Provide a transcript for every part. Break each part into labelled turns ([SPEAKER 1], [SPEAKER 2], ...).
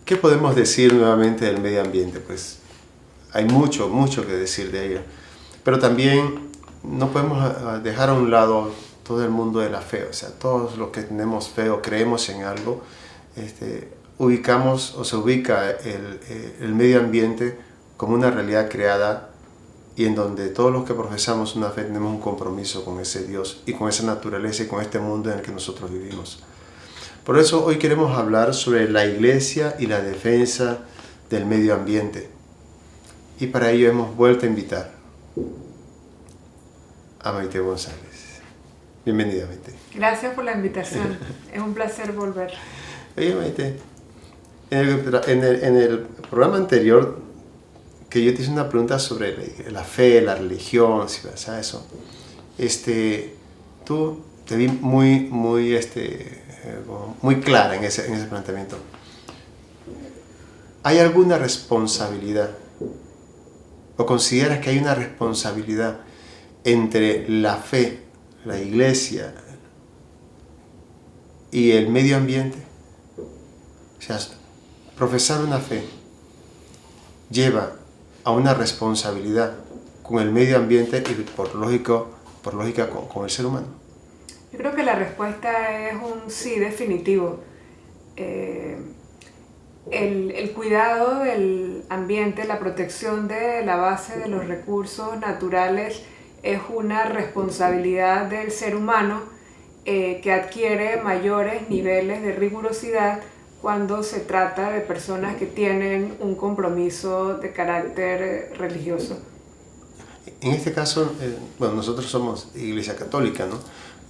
[SPEAKER 1] ¿Qué podemos decir nuevamente del medio ambiente? Pues hay mucho, mucho que decir de ella. Pero también no podemos dejar a un lado todo el mundo de la fe. O sea, todos los que tenemos fe o creemos en algo, ubicamos o se ubica el medio ambiente como una realidad creada y en donde todos los que profesamos una fe tenemos un compromiso con ese Dios y con esa naturaleza y con este mundo en el que nosotros vivimos. Por eso hoy queremos hablar sobre la iglesia y la defensa del medio ambiente. Y para ello hemos vuelto a invitar a Maite González. Bienvenida, Maite.
[SPEAKER 2] Gracias por la invitación. Es un placer volver.
[SPEAKER 1] Oye, Maite, en el programa anterior que yo te hice una pregunta sobre la fe, la religión, si vas a eso, tú te vi muy clara en ese planteamiento. ¿Hay alguna responsabilidad o consideras que hay una responsabilidad entre la fe, la iglesia y el medio ambiente? O sea, profesar una fe lleva a una responsabilidad con el medio ambiente y por lógica con el ser humano.
[SPEAKER 2] Yo creo que la respuesta es un sí definitivo. El cuidado del ambiente, la protección de la base de los recursos naturales es una responsabilidad del ser humano que adquiere mayores niveles de rigurosidad cuando se trata de personas que tienen un compromiso de carácter religioso.
[SPEAKER 1] En este caso, nosotros somos Iglesia Católica, ¿no?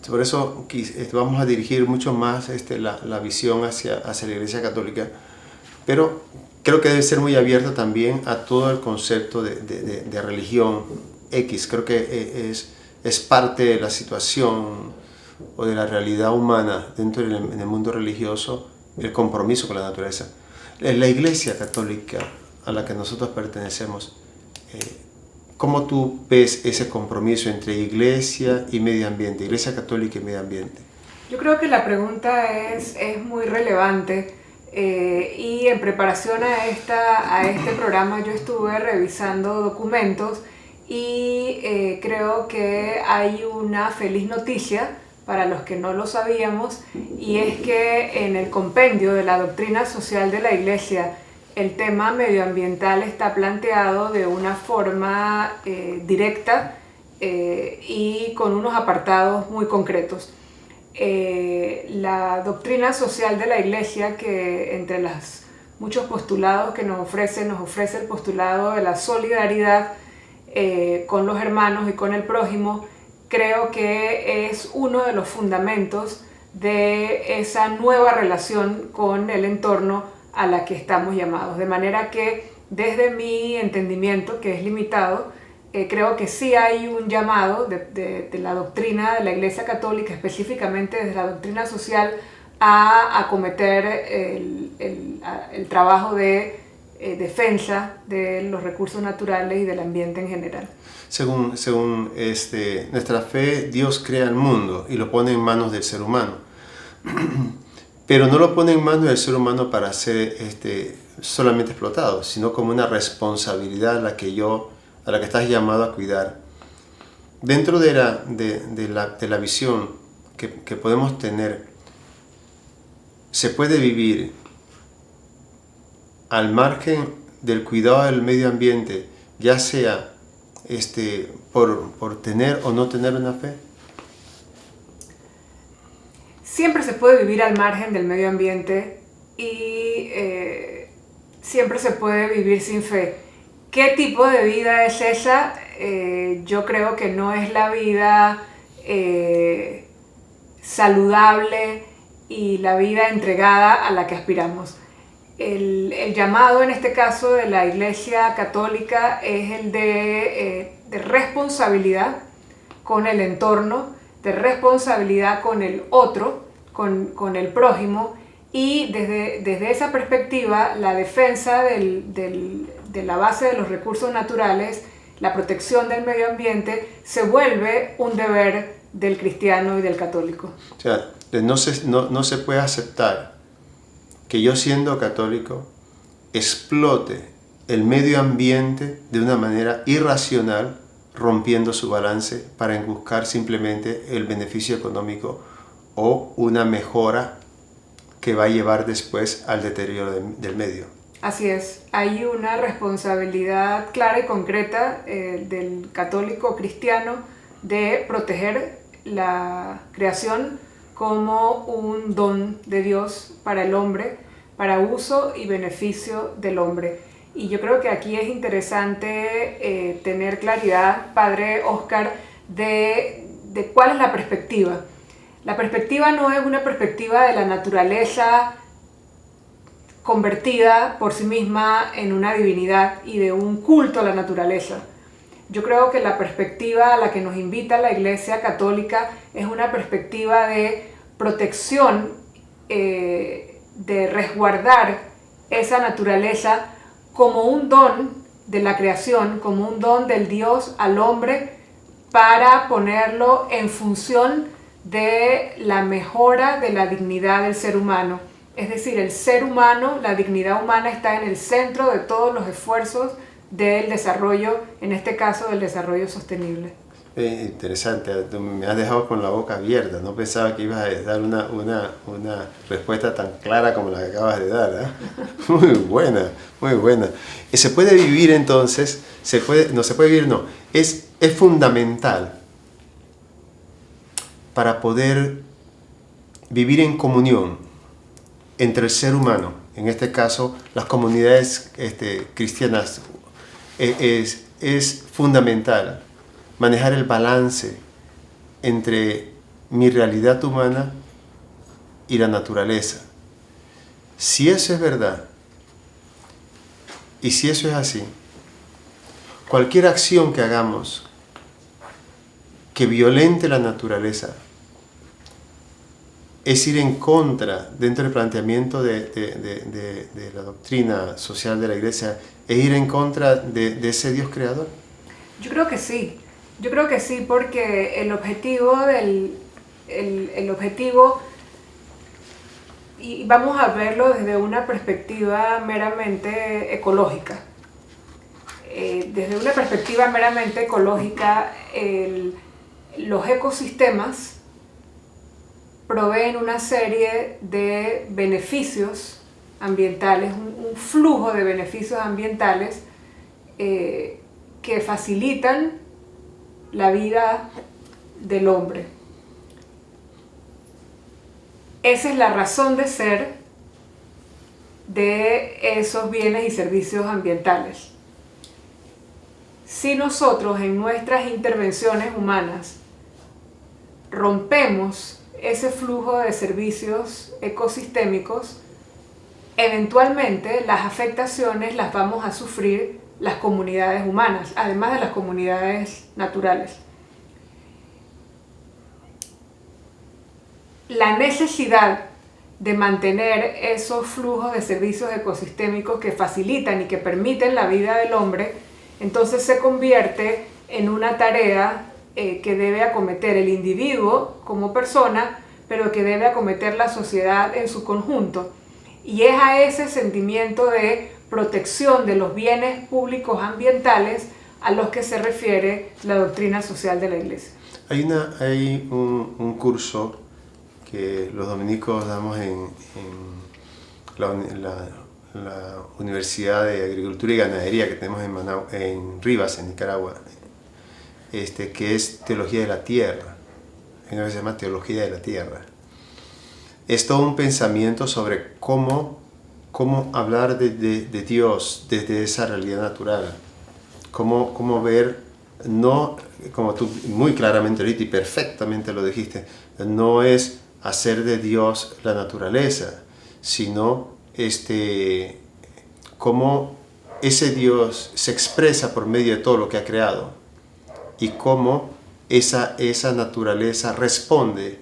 [SPEAKER 1] Por eso vamos a dirigir mucho más la visión hacia la Iglesia Católica, pero creo que debe ser muy abierta también a todo el concepto de religión X. Creo que es parte de la situación o de la realidad humana dentro en el mundo religioso, el compromiso con la naturaleza. La Iglesia Católica a la que nosotros pertenecemos, ¿cómo tú ves ese compromiso entre iglesia y medio ambiente, Iglesia Católica y medio ambiente?
[SPEAKER 2] Yo creo que la pregunta es muy relevante y en preparación a este programa yo estuve revisando documentos y creo que hay una feliz noticia para los que no lo sabíamos, y es que en el compendio de la doctrina social de la Iglesia el tema medioambiental está planteado de una forma directa y con unos apartados muy concretos. La doctrina social de la Iglesia, que entre los muchos postulados que nos ofrece el postulado de la solidaridad con los hermanos y con el prójimo, creo que es uno de los fundamentos de esa nueva relación con el entorno a la que estamos llamados. De manera que desde mi entendimiento, que es limitado, creo que sí hay un llamado de la doctrina de la Iglesia Católica, específicamente desde la doctrina social, a acometer el trabajo de defensa de los recursos naturales y del ambiente en general.
[SPEAKER 1] Según nuestra fe, Dios crea el mundo y lo pone en manos del ser humano. Pero no lo pone en manos del ser humano para ser solamente explotado, sino como una responsabilidad a la que estás llamado a cuidar. Dentro de la visión que podemos tener, se puede vivir al margen del cuidado del medio ambiente, ya sea por tener o no tener una fe.
[SPEAKER 2] Siempre se puede vivir al margen del medio ambiente y siempre se puede vivir sin fe. ¿Qué tipo de vida es esa? Yo creo que no es la vida saludable y la vida entregada a la que aspiramos. El llamado en este caso de la Iglesia Católica es el de responsabilidad con el entorno, de responsabilidad con el otro, con el prójimo, y desde esa perspectiva la defensa de la base de los recursos naturales, la protección del medio ambiente, se vuelve un deber del cristiano y del católico.
[SPEAKER 1] O sea, no se puede aceptar que yo, siendo católico, explote el medio ambiente de una manera irracional, rompiendo su balance para buscar simplemente el beneficio económico o una mejora que va a llevar después al deterioro del medio.
[SPEAKER 2] Así es, hay una responsabilidad clara y concreta del católico cristiano de proteger la creación como un don de Dios para el hombre, para uso y beneficio del hombre. Y yo creo que aquí es interesante tener claridad, Padre Oscar, de cuál es la perspectiva. La perspectiva no es una perspectiva de la naturaleza convertida por sí misma en una divinidad y de un culto a la naturaleza. Yo creo que la perspectiva a la que nos invita la Iglesia Católica es una perspectiva de protección, de resguardar esa naturaleza como un don de la creación, como un don del Dios al hombre, para ponerlo en función de la mejora de la dignidad del ser humano. Es decir, el ser humano, la dignidad humana está en el centro de todos los esfuerzos del desarrollo, en este caso del desarrollo sostenible.
[SPEAKER 1] Interesante, me has dejado con la boca abierta, no pensaba que ibas a dar una respuesta tan clara como la que acabas de dar, ¿eh? Muy buena, muy buena. ¿Se puede vivir entonces? Es fundamental para poder vivir en comunión entre el ser humano, en este caso las comunidades cristianas, es fundamental manejar el balance entre mi realidad humana y la naturaleza. Si eso es verdad, y si eso es así, cualquier acción que hagamos que violente la naturaleza es ir en contra, dentro del planteamiento de la doctrina social de la Iglesia, es ir en contra de ese Dios creador.
[SPEAKER 2] Yo creo que sí. Yo creo que sí, porque el objetivo y vamos a verlo desde una perspectiva meramente ecológica. Desde una perspectiva meramente ecológica, los ecosistemas proveen una serie de beneficios ambientales, un flujo de beneficios ambientales que facilitan la vida del hombre. Esa es la razón de ser de esos bienes y servicios ambientales. Si nosotros en nuestras intervenciones humanas rompemos ese flujo de servicios ecosistémicos, eventualmente las afectaciones las vamos a sufrir las comunidades humanas, además de las comunidades naturales. La necesidad de mantener esos flujos de servicios ecosistémicos que facilitan y que permiten la vida del hombre, entonces se convierte en una tarea que debe acometer el individuo como persona, pero que debe acometer la sociedad en su conjunto. Y es a ese sentimiento de protección de los bienes públicos ambientales a los que se refiere la doctrina social de la Iglesia.
[SPEAKER 1] Hay un curso que los dominicos damos en la Universidad de Agricultura y Ganadería que tenemos en Rivas, en Nicaragua, que es Teología de la Tierra. Hay una que se llama Teología de la Tierra. Es todo un pensamiento sobre cómo hablar de Dios desde esa realidad natural. Cómo ver, no, como tú muy claramente ahorita y perfectamente lo dijiste, no es hacer de Dios la naturaleza, sino cómo ese Dios se expresa por medio de todo lo que ha creado y cómo esa naturaleza responde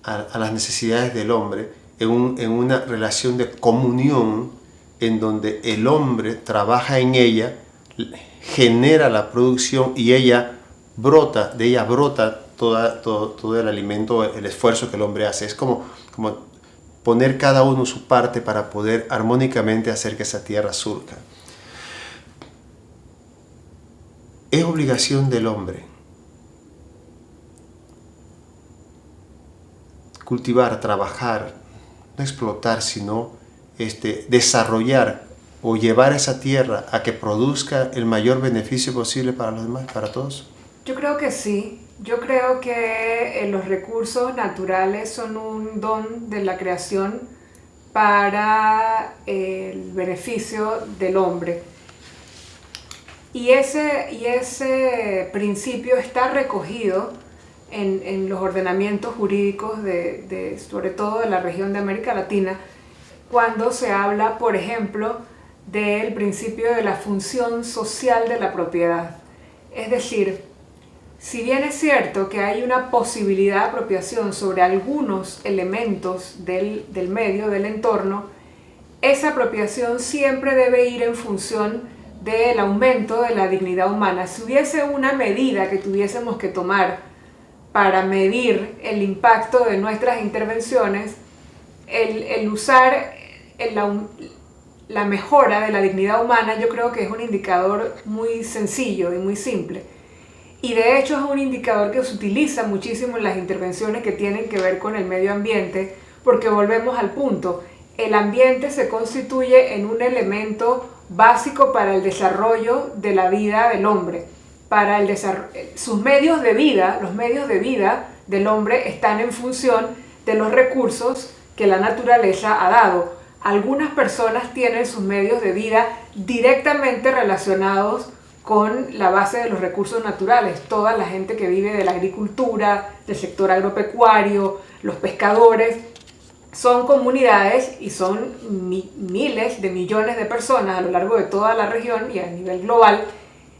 [SPEAKER 1] a las necesidades del hombre en una relación de comunión en donde el hombre trabaja en ella, genera la producción y de ella brota todo el alimento, el esfuerzo que el hombre hace. Es como poner cada uno su parte para poder armónicamente hacer que esa tierra surja. Es obligación del hombre cultivar, trabajar, no explotar, sino desarrollar o llevar esa tierra a que produzca el mayor beneficio posible para los demás, para todos.
[SPEAKER 2] Yo creo que sí. Yo creo que los recursos naturales son un don de la creación para el beneficio del hombre. Y ese principio está recogido en los ordenamientos jurídicos sobre todo de la región de América Latina, cuando se habla, por ejemplo, del principio de la función social de la propiedad. Es decir, si bien es cierto que hay una posibilidad de apropiación sobre algunos elementos del medio, del entorno, esa apropiación siempre debe ir en función del aumento de la dignidad humana. Si hubiese una medida que tuviésemos que tomar para medir el impacto de nuestras intervenciones, el usar la mejora de la dignidad humana, yo creo que es un indicador muy sencillo y muy simple. Y de hecho es un indicador que se utiliza muchísimo en las intervenciones que tienen que ver con el medio ambiente, porque volvemos al punto, el ambiente se constituye en un elemento básico para el desarrollo de la vida del hombre. Para sus medios de vida, los medios de vida del hombre están en función de los recursos que la naturaleza ha dado. Algunas personas tienen sus medios de vida directamente relacionados con la base de los recursos naturales. Toda la gente que vive de la agricultura, del sector agropecuario, los pescadores, son comunidades y son miles de millones de personas a lo largo de toda la región y a nivel global,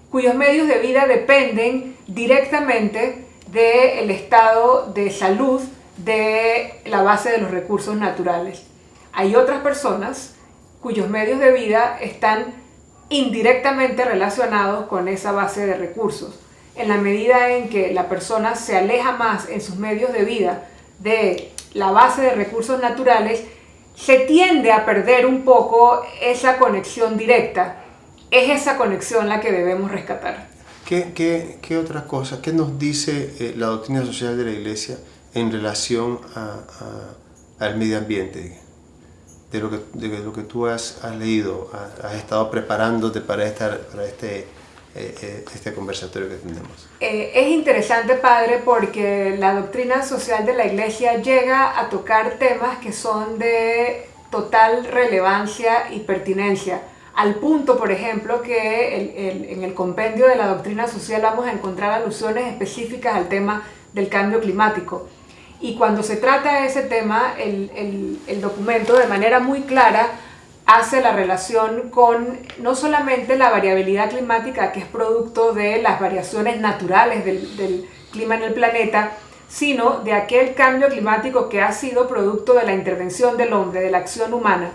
[SPEAKER 2] cuyos medios de vida dependen directamente del estado de salud de la base de los recursos naturales. Hay otras personas cuyos medios de vida están indirectamente relacionados con esa base de recursos. En la medida en que la persona se aleja más en sus medios de vida de la base de recursos naturales, se tiende a perder un poco esa conexión directa. Es esa conexión la que debemos rescatar.
[SPEAKER 1] ¿Qué otra cosa? ¿Qué nos dice la doctrina social de la Iglesia en relación al medio ambiente? De lo que tú has leído, has estado preparándote para este conversatorio que tenemos.
[SPEAKER 2] Es interesante, padre, porque la doctrina social de la Iglesia llega a tocar temas que son de total relevancia y pertinencia, al punto, por ejemplo, que en el compendio de la doctrina social vamos a encontrar alusiones específicas al tema del cambio climático. Y cuando se trata de ese tema, el documento de manera muy clara hace la relación con no solamente la variabilidad climática, que es producto de las variaciones naturales del clima en el planeta, sino de aquel cambio climático que ha sido producto de la intervención del hombre, de la acción humana.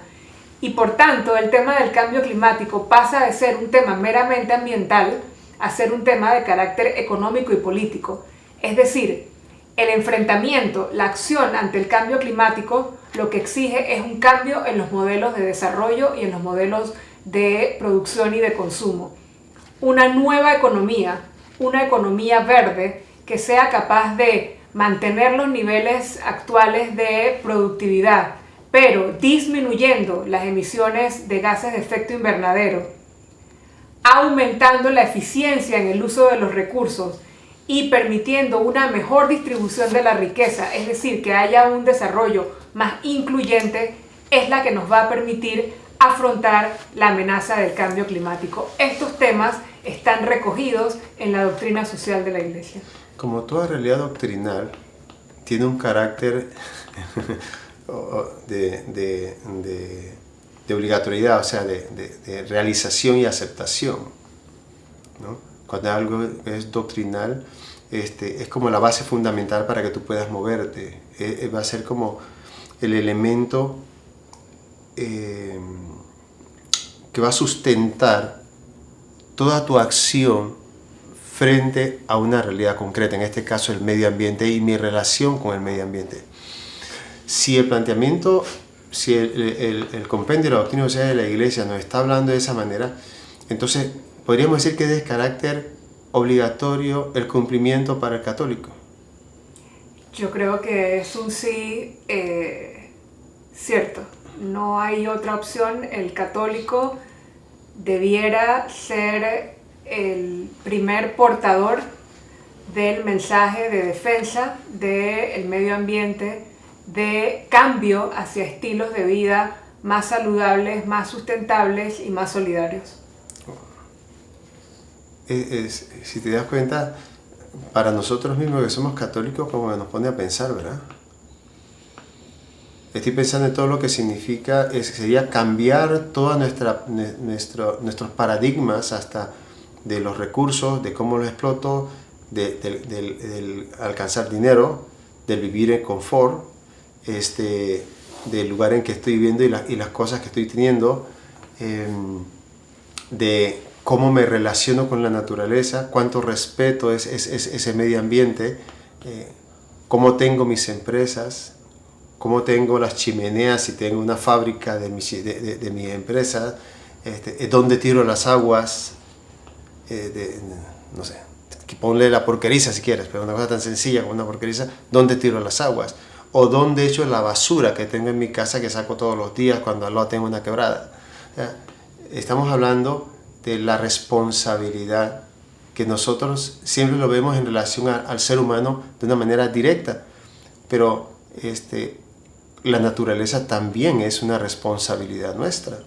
[SPEAKER 2] Y por tanto, el tema del cambio climático pasa de ser un tema meramente ambiental a ser un tema de carácter económico y político. Es decir, el enfrentamiento, la acción ante el cambio climático, lo que exige es un cambio en los modelos de desarrollo y en los modelos de producción y de consumo. Una nueva economía, una economía verde que sea capaz de mantener los niveles actuales de productividad, pero disminuyendo las emisiones de gases de efecto invernadero, aumentando la eficiencia en el uso de los recursos y permitiendo una mejor distribución de la riqueza, es decir, que haya un desarrollo más incluyente, es la que nos va a permitir afrontar la amenaza del cambio climático. Estos temas están recogidos en la doctrina social de la Iglesia.
[SPEAKER 1] Como toda realidad doctrinal, tiene un carácter de obligatoriedad, o sea, de realización y aceptación, ¿no? Cuando algo es doctrinal, es como la base fundamental para que tú puedas moverte. Va a ser como el elemento que va a sustentar toda tu acción frente a una realidad concreta, en este caso el medio ambiente y mi relación con el medio ambiente. si el planteamiento, si el compendio de la doctrina social de la Iglesia nos está hablando de esa manera, entonces podríamos decir que es de carácter obligatorio el cumplimiento para el católico.
[SPEAKER 2] Yo creo que es un sí cierto. No hay otra opción. El católico debiera ser el primer portador del mensaje de defensa del medio ambiente, de cambio hacia estilos de vida más saludables, más sustentables y más solidarios.
[SPEAKER 1] Si te das cuenta, para nosotros mismos que somos católicos, como que nos pone a pensar, ¿verdad? Estoy pensando en todo lo que significa, sería cambiar todos nuestros paradigmas, hasta de los recursos, de cómo los exploto, del alcanzar dinero, del vivir en confort, del lugar en que estoy viviendo y las cosas que estoy teniendo, de cómo me relaciono con la naturaleza, cuánto respeto ese medio ambiente, cómo tengo mis empresas, cómo tengo las chimeneas si tengo una fábrica de mi empresa, dónde tiro las aguas, no sé, ponle la porqueriza si quieres, pero una cosa tan sencilla como una porqueriza, dónde tiro las aguas, o dónde echo la basura que tengo en mi casa que saco todos los días cuando al lado tengo una quebrada. O sea, estamos hablando de la responsabilidad que nosotros siempre lo vemos en relación al ser humano de una manera directa, pero la naturaleza también es una responsabilidad nuestra.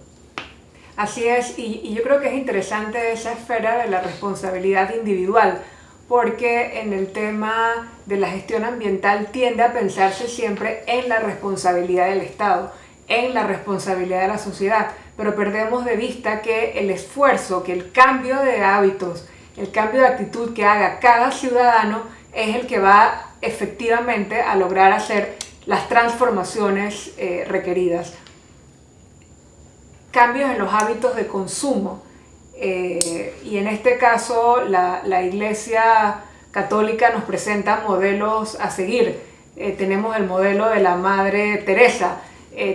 [SPEAKER 2] Así es, y yo creo que es interesante esa esfera de la responsabilidad individual, porque en el tema de la gestión ambiental tiende a pensarse siempre en la responsabilidad del Estado, en la responsabilidad de la sociedad, pero perdemos de vista que el esfuerzo, que el cambio de hábitos, el cambio de actitud que haga cada ciudadano es el que va efectivamente a lograr hacer las transformaciones requeridas. Cambios en los hábitos de consumo, y en este caso la Iglesia Católica nos presenta modelos a seguir. Tenemos el modelo de la Madre Teresa,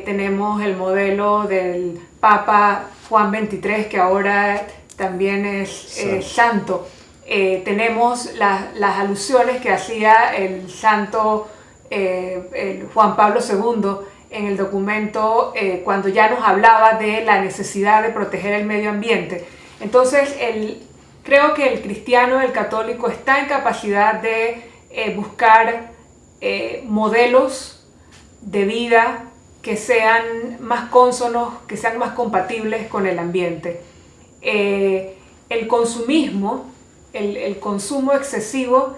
[SPEAKER 2] tenemos el modelo del Papa Juan XXIII, que ahora también es santo. Tenemos las alusiones que hacía el santo el Juan Pablo II en el documento cuando ya nos hablaba de la necesidad de proteger el medio ambiente. Entonces, creo que el cristiano, el católico, está en capacidad de buscar modelos de vida que sean más cónsonos, que sean más compatibles con el ambiente. El consumismo, el consumo excesivo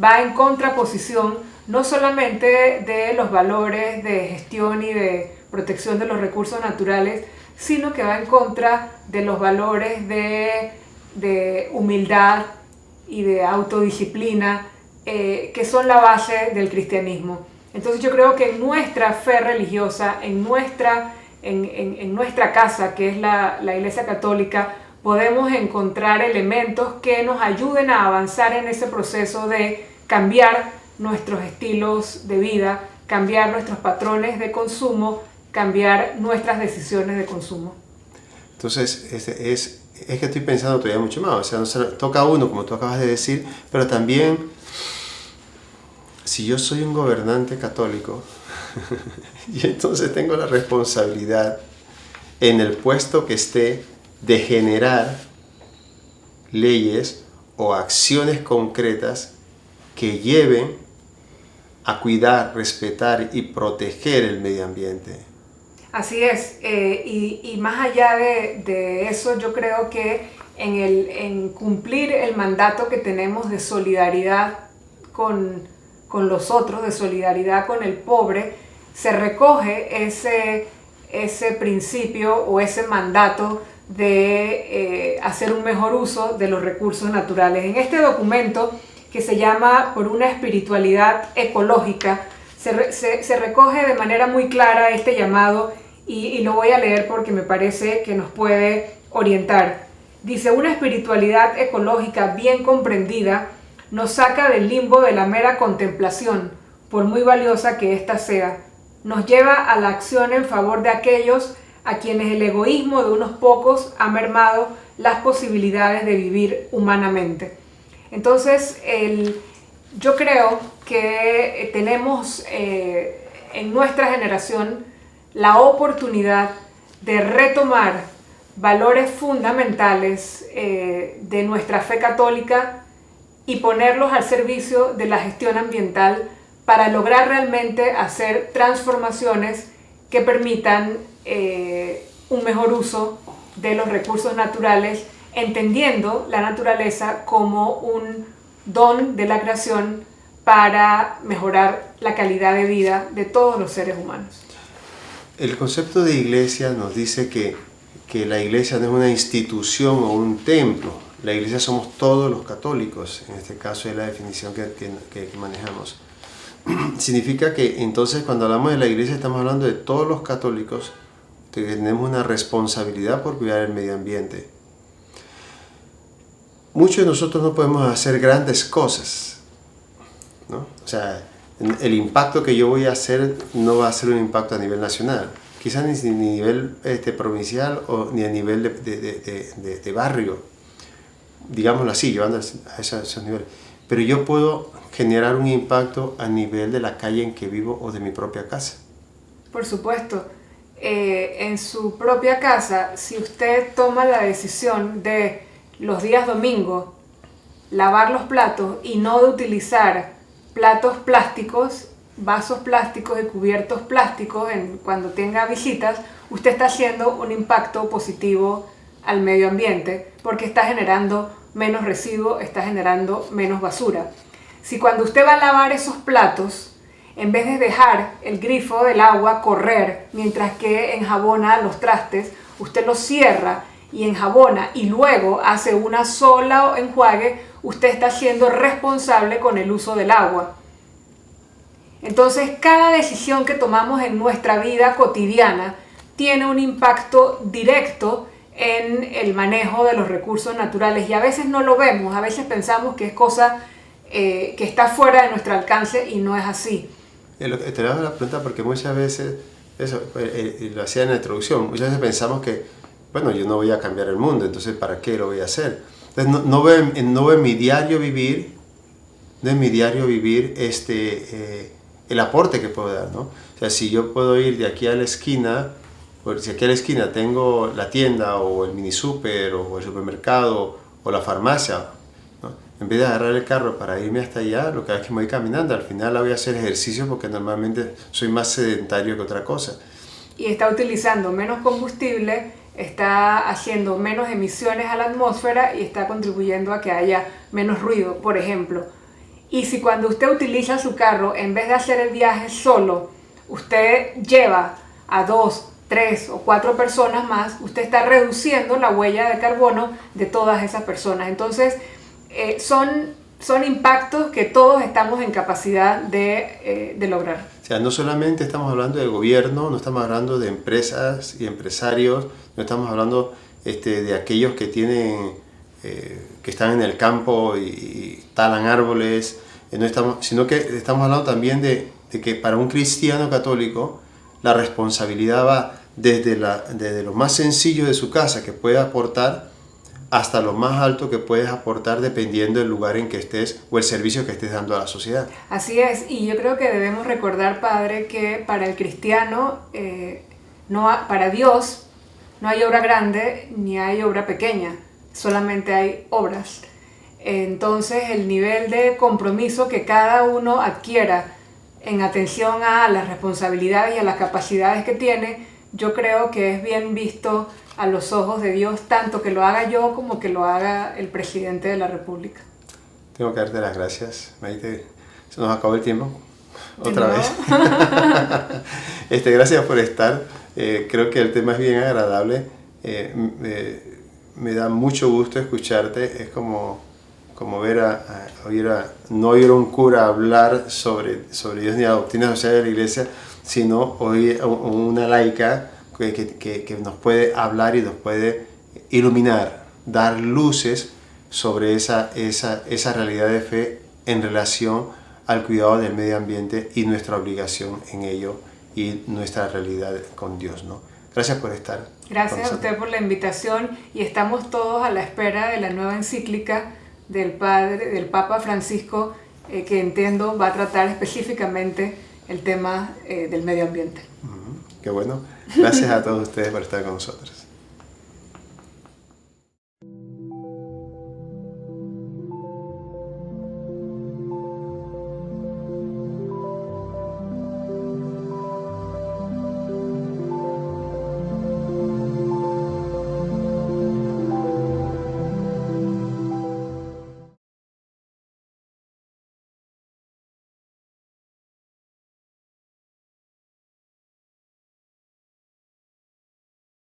[SPEAKER 2] va en contraposición no solamente de los valores de gestión y de protección de los recursos naturales, sino que va en contra de los valores de humildad y de autodisciplina que son la base del cristianismo. Entonces yo creo que en nuestra fe religiosa, en nuestra casa, que es la Iglesia Católica, podemos encontrar elementos que nos ayuden a avanzar en ese proceso de cambiar nuestros estilos de vida, cambiar nuestros patrones de consumo, cambiar nuestras decisiones de consumo.
[SPEAKER 1] Entonces, es que estoy pensando todavía mucho más. O sea, no solo toca a uno, como tú acabas de decir, pero también, si yo soy un gobernante católico, y entonces tengo la responsabilidad en el puesto que esté de generar leyes o acciones concretas que lleven a cuidar, respetar y proteger el medio ambiente.
[SPEAKER 2] Así es, y más allá de eso, yo creo que en cumplir el mandato que tenemos de solidaridad con los otros, de solidaridad con el pobre, se recoge ese principio o ese mandato de hacer un mejor uso de los recursos naturales. En este documento, que se llama Por una espiritualidad ecológica, se recoge de manera muy clara este llamado y lo voy a leer porque me parece que nos puede orientar. Dice: una espiritualidad ecológica bien comprendida nos saca del limbo de la mera contemplación, por muy valiosa que ésta sea, nos lleva a la acción en favor de aquellos a quienes el egoísmo de unos pocos ha mermado las posibilidades de vivir humanamente. Entonces, yo creo que tenemos en nuestra generación la oportunidad de retomar valores fundamentales de nuestra fe católica y ponerlos al servicio de la gestión ambiental para lograr realmente hacer transformaciones que permitan un mejor uso de los recursos naturales, entendiendo la naturaleza como un don de la creación para mejorar la calidad de vida de todos los seres humanos.
[SPEAKER 1] El concepto de iglesia nos dice que la iglesia no es una institución o un templo. La iglesia somos todos los católicos, en este caso es la definición que manejamos. Significa que entonces cuando hablamos de la iglesia estamos hablando de todos los católicos que tenemos una responsabilidad por cuidar el medio ambiente. Muchos de nosotros no podemos hacer grandes cosas, ¿no? O sea, el impacto que yo voy a hacer no va a ser un impacto a nivel nacional, quizás ni a nivel provincial o ni a nivel de barrio, digámoslo así, llevando a esos niveles. Pero yo puedo generar un impacto a nivel de la calle en que vivo o de mi propia casa.
[SPEAKER 2] Por supuesto. En su propia casa, si usted toma la decisión de los días domingos lavar los platos y no de utilizar platos plásticos, vasos plásticos y cubiertos plásticos cuando tenga visitas, usted está haciendo un impacto positivo al medio ambiente porque está generando menos residuos, está generando menos basura. Si cuando usted va a lavar esos platos, en vez de dejar el grifo del agua correr mientras que enjabona los trastes, usted los cierra y enjabona y luego hace una sola enjuague, usted está siendo responsable con el uso del agua. Entonces, cada decisión que tomamos en nuestra vida cotidiana tiene un impacto directo en el manejo de los recursos naturales y a veces no lo vemos, a veces pensamos que es cosa que está fuera de nuestro alcance y no es así.
[SPEAKER 1] Te hago la pregunta porque muchas veces, eso lo hacía en la introducción, muchas veces pensamos que, bueno, yo no voy a cambiar el mundo, entonces ¿para qué lo voy a hacer? Entonces no veo en mi diario vivir, el aporte que puedo dar, ¿no? O sea, si yo puedo ir de aquí a la esquina, si aquí a la esquina tengo la tienda o el mini super o el supermercado o la farmacia, ¿no? En vez de agarrar el carro para irme hasta allá, lo que hago es que me voy caminando. Al final voy a hacer ejercicio porque normalmente soy más sedentario que otra cosa.
[SPEAKER 2] Y está utilizando menos combustible, está haciendo menos emisiones a la atmósfera y está contribuyendo a que haya menos ruido, por ejemplo. Y si cuando usted utiliza su carro, en vez de hacer el viaje solo, usted lleva a 2, 3 o 4 personas más, usted está reduciendo la huella de carbono de todas esas personas. Entonces, son impactos que todos estamos en capacidad de lograr.
[SPEAKER 1] O sea, no solamente estamos hablando de gobierno, no estamos hablando de empresas y empresarios, no estamos hablando de aquellos que que están en el campo y talan árboles, sino que estamos hablando también de que para un cristiano católico la responsabilidad va desde lo más sencillo de su casa que puede aportar hasta lo más alto que puedes aportar dependiendo del lugar en que estés o el servicio que estés dando a la sociedad.
[SPEAKER 2] Así es, y yo creo que debemos recordar, Padre, que para el cristiano, para Dios, no hay obra grande ni hay obra pequeña, solamente hay obras. Entonces, el nivel de compromiso que cada uno adquiera en atención a las responsabilidades y a las capacidades que tiene, yo creo que es bien visto a los ojos de Dios, tanto que lo haga yo como que lo haga el presidente de la República.
[SPEAKER 1] Tengo que darte las gracias, Maite. Se nos acabó el tiempo. Otra vez. Gracias por estar. Creo que el tema es bien agradable. Me da mucho gusto escucharte. Es como no oír a un cura hablar sobre Dios ni la doctrina social de la iglesia, sino oír a una laica que nos puede hablar y nos puede iluminar, dar luces sobre esa realidad de fe en relación al cuidado del medio ambiente y nuestra obligación en ello y nuestra realidad con Dios, ¿no? Gracias por estar con
[SPEAKER 2] Gracias a
[SPEAKER 1] nosotros.
[SPEAKER 2] usted por la invitación y estamos todos a la espera de la nueva encíclica del Papa Francisco, que entiendo va a tratar específicamente el tema del medio ambiente.
[SPEAKER 1] Qué bueno. Gracias a todos ustedes por estar con nosotros.